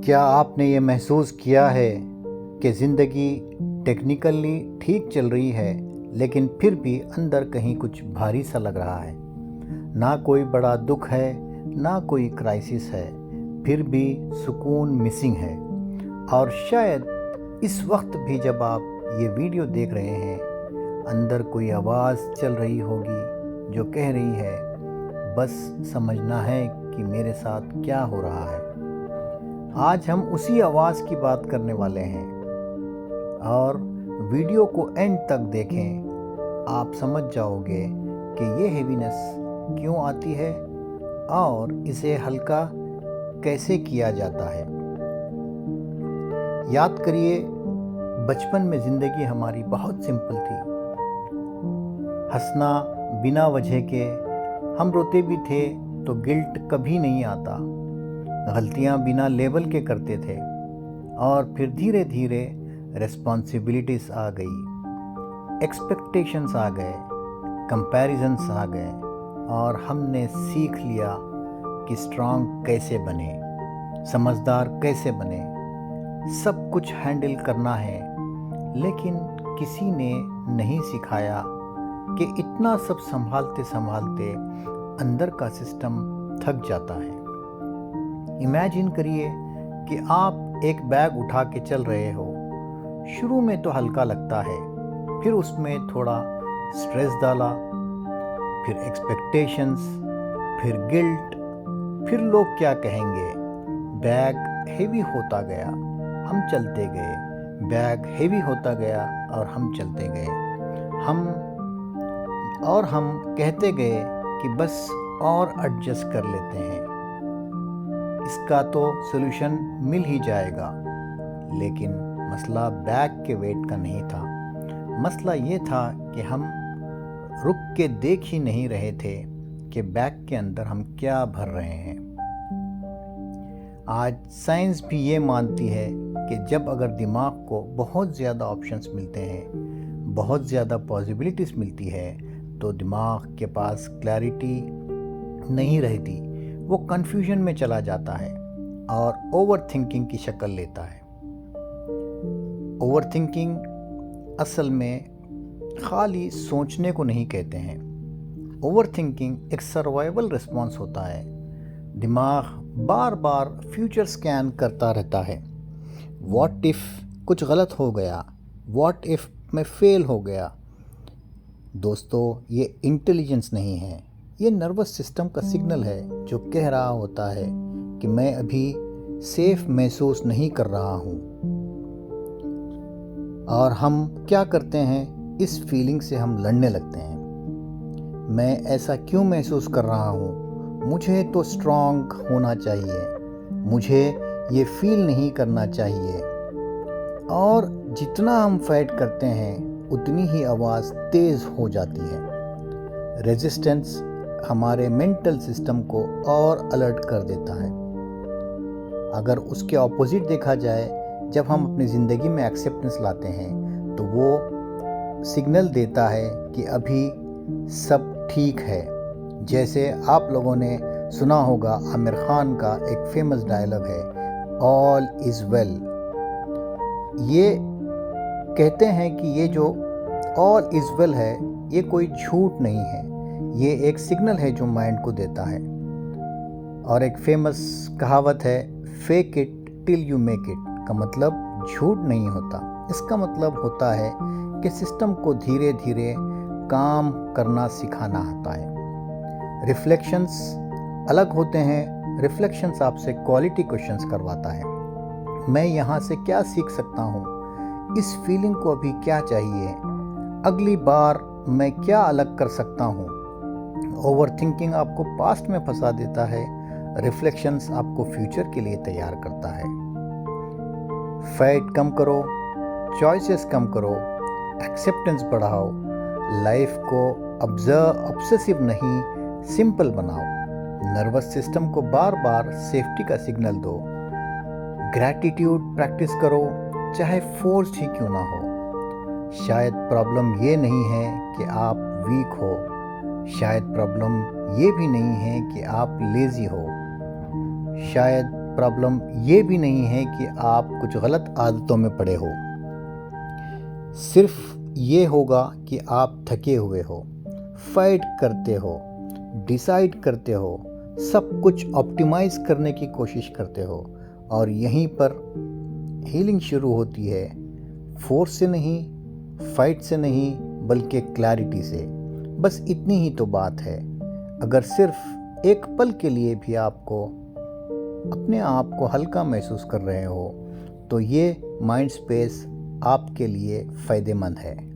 क्या आपने ये महसूस किया है कि ज़िंदगी टेक्निकली ठीक चल रही है, लेकिन फिर भी अंदर कहीं कुछ भारी सा लग रहा है। ना कोई बड़ा दुख है, ना कोई क्राइसिस है, फिर भी सुकून मिसिंग है। और शायद इस वक्त भी जब आप ये वीडियो देख रहे हैं, अंदर कोई आवाज़ चल रही होगी जो कह रही है, बस समझना है कि मेरे साथ क्या हो रहा है। आज हम उसी आवाज़ की बात करने वाले हैं और वीडियो को एंड तक देखें। आप समझ जाओगे कि ये हेवीनेस क्यों आती है और इसे हल्का कैसे किया जाता है। याद करिए, बचपन में ज़िंदगी हमारी बहुत सिंपल थी। हंसना बिना वजह के, हम रोते भी थे तो गिल्ट कभी नहीं आता। गलतियां बिना लेबल के करते थे और फिर धीरे धीरे रिस्पॉन्सिबिलिटीज़ आ गई, एक्सपेक्टेशंस आ गए, कंपैरिजन्स आ गए और हमने सीख लिया कि स्ट्रांग कैसे बने, समझदार कैसे बने, सब कुछ हैंडल करना है। लेकिन किसी ने नहीं सिखाया कि इतना सब संभालते संभालते अंदर का सिस्टम थक जाता है। इमेजिन करिए कि आप एक बैग उठा के चल रहे हो। शुरू में तो हल्का लगता है, फिर उसमें थोड़ा स्ट्रेस डाला, फिर एक्सपेक्टेशंस, फिर गिल्ट, फिर लोग क्या कहेंगे। बैग हेवी होता गया, हम चलते गए, बैग हेवी होता गया और हम चलते गए। हम कहते गए कि बस और एडजस्ट कर लेते हैं, इसका तो सॉल्यूशन मिल ही जाएगा। लेकिन मसला बैग के वेट का नहीं था। मसला ये था कि हम रुक के देख ही नहीं रहे थे कि बैग के अंदर हम क्या भर रहे हैं। आज साइंस भी ये मानती है कि जब अगर दिमाग को बहुत ज़्यादा ऑप्शंस मिलते हैं, बहुत ज़्यादा पॉसिबिलिटीज़ मिलती है, तो दिमाग के पास क्लैरिटी नहीं रहती। वो कन्फ्यूजन में चला जाता है और ओवर थिंकिंग की शक्ल लेता है। ओवर थिंकिंग असल में खाली सोचने को नहीं कहते हैं। ओवर थिंकिंग एक सर्वाइवल रिस्पॉन्स होता है। दिमाग बार बार फ्यूचर स्कैन करता रहता है। व्हाट इफ़ कुछ गलत हो गया, व्हाट इफ़ मैं फेल हो गया। दोस्तों, ये इंटेलिजेंस नहीं है, ये नर्वस सिस्टम का सिग्नल है जो कह रहा होता है कि मैं अभी सेफ महसूस नहीं कर रहा हूँ। और हम क्या करते हैं, इस फीलिंग से हम लड़ने लगते हैं। मैं ऐसा क्यों महसूस कर रहा हूँ, मुझे तो स्ट्रांग होना चाहिए, मुझे ये फील नहीं करना चाहिए। और जितना हम फाइट करते हैं, उतनी ही आवाज़ तेज़ हो जाती है। रेजिस्टेंस हमारे मेंटल सिस्टम को और अलर्ट कर देता है। अगर उसके ऑपोजिट देखा जाए, जब हम अपनी ज़िंदगी में एक्सेप्टेंस लाते हैं, तो वो सिग्नल देता है कि अभी सब ठीक है। जैसे आप लोगों ने सुना होगा, आमिर खान का एक फेमस डायलॉग है, ऑल इज़ वेल। ये कहते हैं कि ये जो ऑल इज़ वेल है, ये कोई झूठ नहीं है, ये एक सिग्नल है जो माइंड को देता है। और एक फेमस कहावत है, fake it till you make it, का मतलब झूठ नहीं होता। इसका मतलब होता है कि सिस्टम को धीरे धीरे काम करना सिखाना आता है। रिफ्लेक्शंस अलग होते हैं। रिफ्लेक्शंस आपसे क्वालिटी क्वेश्चंस करवाता है। मैं यहाँ से क्या सीख सकता हूँ, इस फीलिंग को अभी क्या चाहिए, अगली बार मैं क्या अलग कर सकता हूँ। ओवर थिंकिंग आपको पास्ट में फंसा देता है, रिफ्लेक्शंस आपको फ्यूचर के लिए तैयार करता है। फाइट कम करो, चॉइसेस कम करो, एक्सेप्टेंस बढ़ाओ, लाइफ को ऑब्सेसिव नहीं सिंपल बनाओ। नर्वस सिस्टम को बार बार सेफ्टी का सिग्नल दो। ग्रैटिट्यूड प्रैक्टिस करो, चाहे फोर्स्ड ही क्यों ना हो। शायद प्रॉब्लम ये नहीं है कि आप वीक हो, शायद प्रॉब्लम ये भी नहीं है कि आप लेज़ी हो, शायद प्रॉब्लम ये भी नहीं है कि आप कुछ गलत आदतों में पड़े हो। सिर्फ ये होगा कि आप थके हुए हो, फाइट करते हो, डिसाइड करते हो, सब कुछ ऑप्टिमाइज करने की कोशिश करते हो, और यहीं पर हीलिंग शुरू होती है। फोर्स से नहीं, फाइट से नहीं, बल्कि क्लैरिटी से। बस इतनी ही तो बात है। अगर सिर्फ एक पल के लिए भी आपको अपने आप को हल्का महसूस कर रहे हो तो ये माइंड स्पेस आपके लिए फ़ायदेमंद है।